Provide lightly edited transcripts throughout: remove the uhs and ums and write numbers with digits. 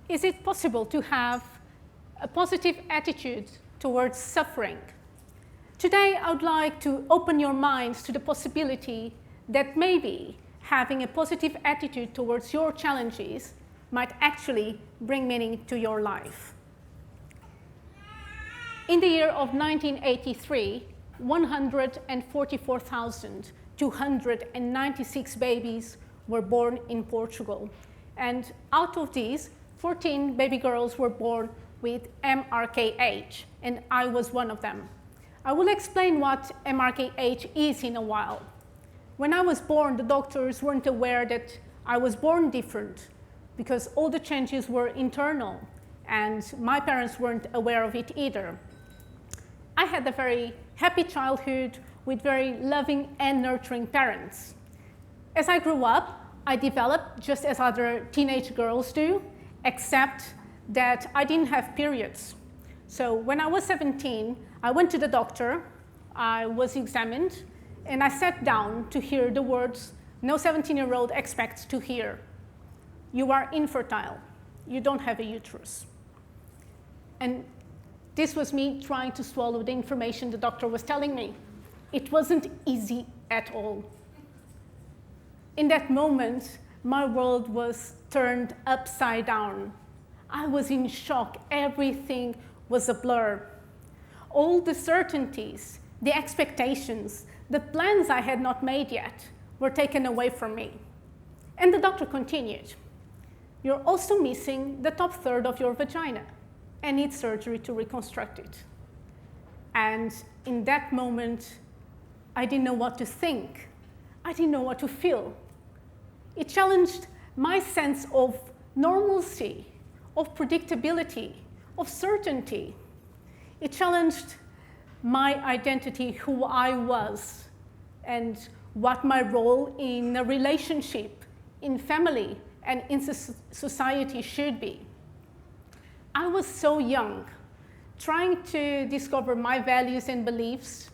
Is it possible to have a positive attitude towards suffering? Today, I would like to open your minds to the possibility that maybe having a positive attitude towards your challenges might actually bring meaning to your life. In the year of 1983, 144,296 babies were born in Portugal. And out of these, 14 baby girls were born with MRKH, and I was one of them. I will explain what MRKH is in a while. When I was born, the doctors weren't aware that I was born different because all the changes were internal, and my parents weren't aware of it either. I had a very happy childhood with very loving and nurturing parents. As I grew up, I developed just as other teenage girls do, except that I didn't have periods. So when I was 17, I went to the doctor, I was examined, and I sat down to hear the words no 17-year-old expects to hear. You are infertile. You don't have a uterus. And this was me trying to swallow the information the doctor was telling me. It wasn't easy at all. In that moment, my world was turned upside down. I was in shock. Everything was a blur. All the certainties, the expectations, the plans I had not made yet were taken away from me. And the doctor continued. You're also missing the top third of your vagina and need surgery to reconstruct it. And in that moment, I didn't know what to think. I didn't know what to feel. It challenged my sense of normalcy, of predictability, of certainty. It challenged my identity, who I was, and what my role in a relationship, in family, and in society should be. I was so young, trying to discover my values and beliefs.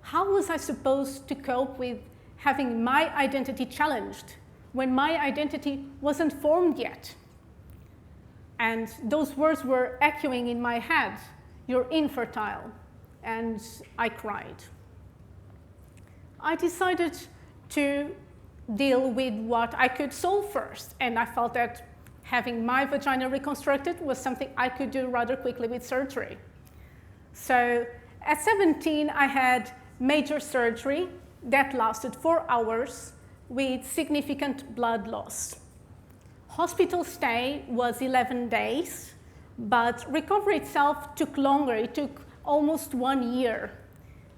How was I supposed to cope with having my identity challenged when my identity wasn't formed yet? And those words were echoing in my head, you're infertile, and I cried. I decided to deal with what I could solve first, and I felt that having my vagina reconstructed was something I could do rather quickly with surgery. So at 17, I had major surgery that lasted 4 hours with significant blood loss. Hospital stay was 11 days, but recovery itself took longer. It took almost 1 year.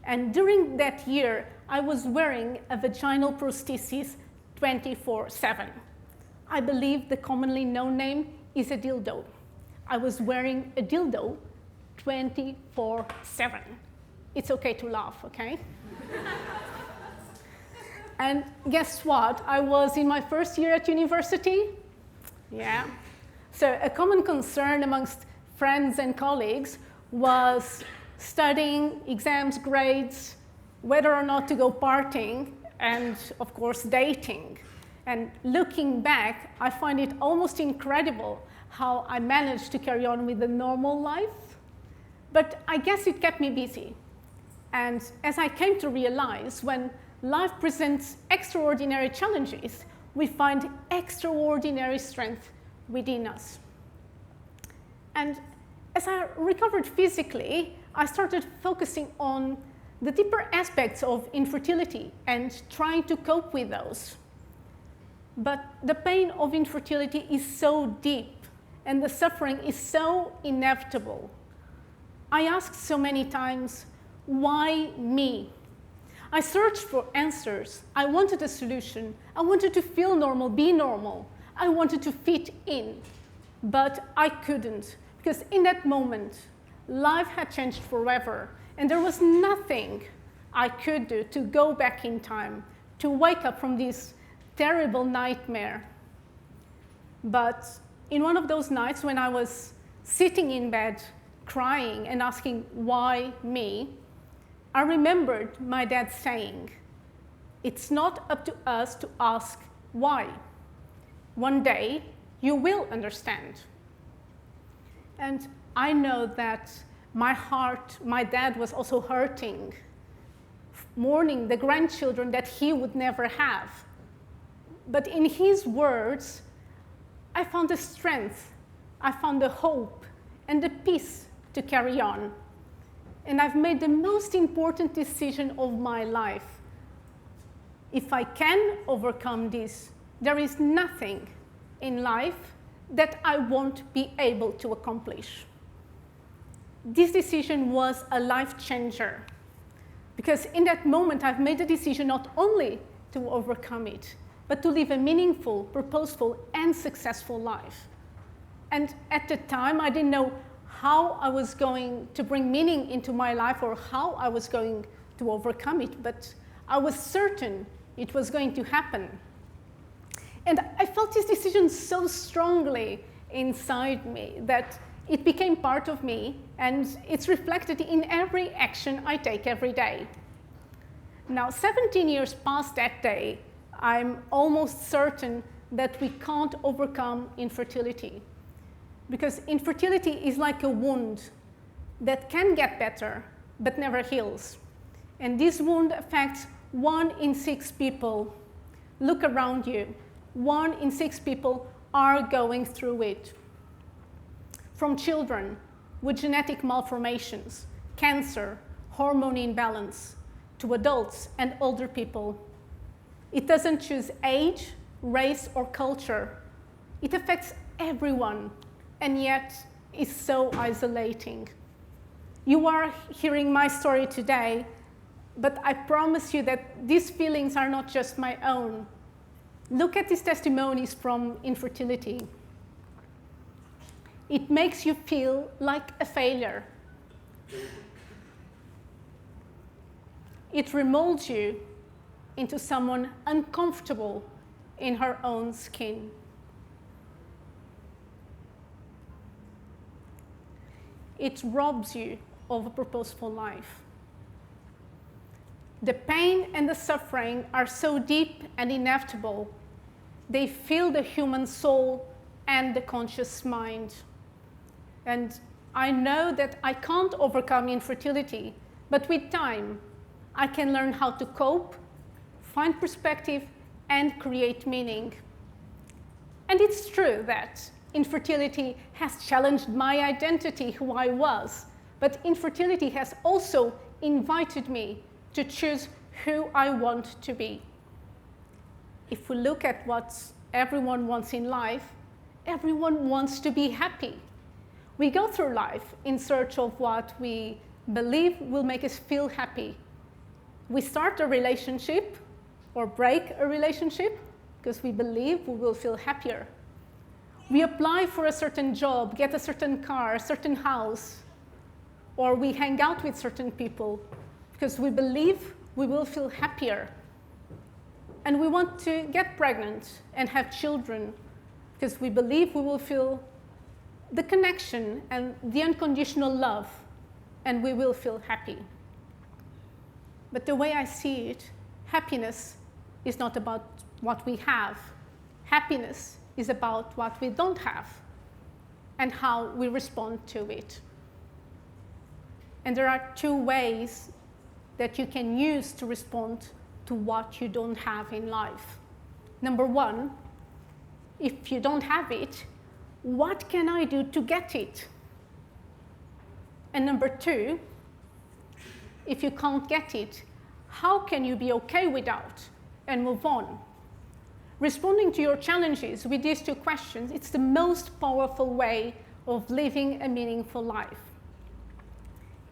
And during that year, I was wearing a vaginal prosthesis 24/7. I believe the commonly known name is a dildo. I was wearing a dildo 24/7. It's okay to laugh, okay? And guess what? I was in my first year at university. Yeah. So a common concern amongst friends and colleagues was studying, exams, grades, whether or not to go partying, and of course dating. And looking back, I find it almost incredible how I managed to carry on with a normal life. But I guess it kept me busy. And as I came to realize, when life presents extraordinary challenges, we find extraordinary strength within us. And as I recovered physically, I started focusing on the deeper aspects of infertility and trying to cope with those. But the pain of infertility is so deep, and the suffering is so inevitable. I asked so many times, why me? I searched for answers. I wanted a solution. I wanted to feel normal, be normal. I wanted to fit in, but I couldn't, because in that moment, life had changed forever, and there was nothing I could do to go back in time, to wake up from this terrible nightmare. But in one of those nights when I was sitting in bed, crying and asking, why me? I remembered my dad saying, it's not up to us to ask why. One day, you will understand. And I know that my dad was also hurting, mourning the grandchildren that he would never have. But in his words, I found the strength, I found the hope and the peace to carry on. And I've made the most important decision of my life. If I can overcome this, there is nothing in life that I won't be able to accomplish. This decision was a life changer, because in that moment I've made the decision not only to overcome it, but to live a meaningful, purposeful, and successful life. And at the time, I didn't know how I was going to bring meaning into my life or how I was going to overcome it, but I was certain it was going to happen. And I felt this decision so strongly inside me that it became part of me, and it's reflected in every action I take every day. Now, 17 years past that day, I'm almost certain that we can't overcome infertility. Because infertility is like a wound that can get better, but never heals. And this wound affects 1 in 6 people. Look around you. 1 in 6 people are going through it. From children with genetic malformations, cancer, hormone imbalance, to adults and older people. It doesn't choose age, race, or culture. It affects everyone, and yet is so isolating. You are hearing my story today, but I promise you that these feelings are not just my own. Look at these testimonies from infertility. It makes you feel like a failure. It remolds you into someone uncomfortable in her own skin. It robs you of a purposeful life. The pain and the suffering are so deep and inevitable. They fill the human soul and the conscious mind. And I know that I can't overcome infertility, but with time, I can learn how to cope, find perspective, and create meaning. And it's true that infertility has challenged my identity, who I was, but infertility has also invited me to choose who I want to be. If we look at what everyone wants in life, everyone wants to be happy. We go through life in search of what we believe will make us feel happy. We start a relationship or break a relationship because we believe we will feel happier. We apply for a certain job, get a certain car, a certain house, or we hang out with certain people because we believe we will feel happier. And we want to get pregnant and have children because we believe we will feel the connection and the unconditional love, and we will feel happy. But the way I see it, happiness is not about what we have. Happiness is about what we don't have and how we respond to it. And there are 2 ways that you can use to respond to what you don't have in life. Number 1, if you don't have it, what can I do to get it? And number 2, if you can't get it, how can you be okay without and move on? Responding to your challenges with these 2 questions, it's the most powerful way of living a meaningful life.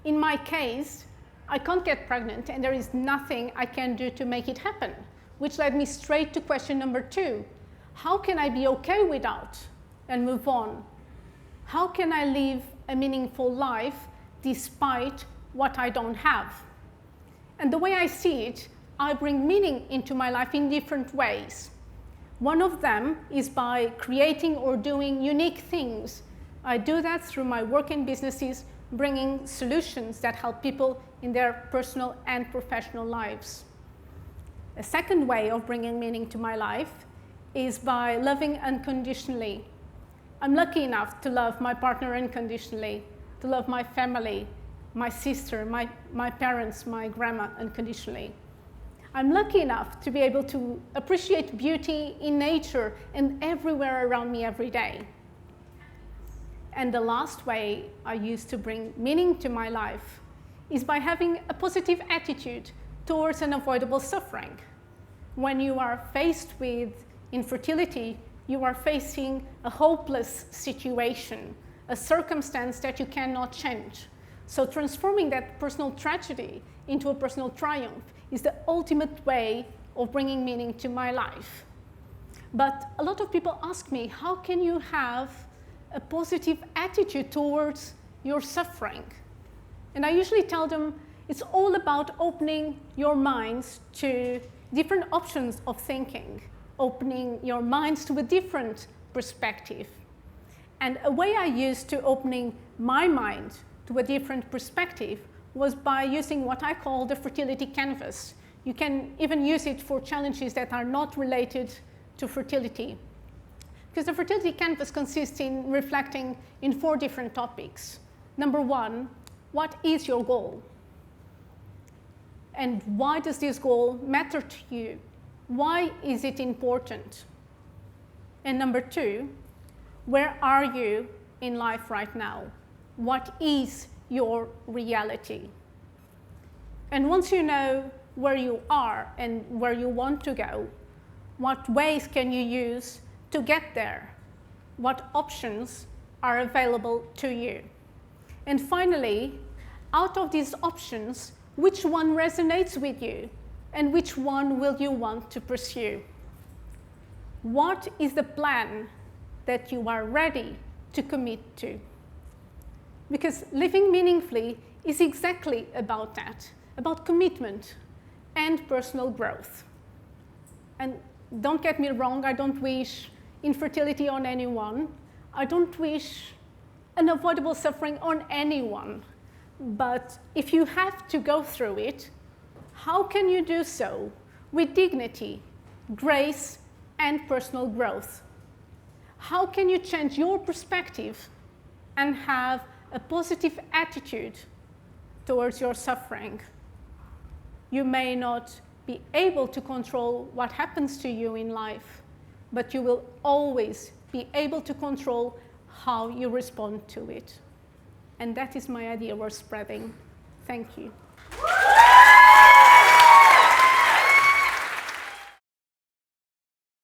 In my case, I can't get pregnant and there is nothing I can do to make it happen, which led me straight to question number 2. How can I be okay without and move on? How can I live a meaningful life despite what I don't have? And the way I see it, I bring meaning into my life in different ways. One of them is by creating or doing unique things. I do that through my work and businesses, bringing solutions that help people in their personal and professional lives. A second way of bringing meaning to my life is by loving unconditionally. I'm lucky enough to love my partner unconditionally, to love my family, my sister, my parents, my grandma unconditionally. I'm lucky enough to be able to appreciate beauty in nature and everywhere around me every day. And the last way I use to bring meaning to my life is by having a positive attitude towards unavoidable suffering. When you are faced with infertility, you are facing a hopeless situation, a circumstance that you cannot change. So transforming that personal tragedy into a personal triumph is the ultimate way of bringing meaning to my life. But a lot of people ask me, how can you have a positive attitude towards your suffering? And I usually tell them it's all about opening your minds to different options of thinking, opening your minds to a different perspective. And a way I used to opening my mind to a different perspective was by using what I call the fertility canvas. You can even use it for challenges that are not related to fertility. Because the fertility canvas consists in reflecting in 4 different topics. Number 1, what is your goal? And why does this goal matter to you? Why is it important? And number 2, where are you in life right now? What is your reality? And once you know where you are and where you want to go, what ways can you use to get there? What options are available to you? And finally, out of these options, which one resonates with you and which one will you want to pursue? What is the plan that you are ready to commit to? Because living meaningfully is exactly about that, about commitment and personal growth. And don't get me wrong, I don't wish infertility on anyone. I don't wish unavoidable suffering on anyone. But if you have to go through it, how can you do so with dignity, grace, and personal growth? How can you change your perspective and have a positive attitude towards your suffering? You may not be able to control what happens to you in life, but you will always be able to control how you respond to it. And that is my idea worth spreading. Thank you.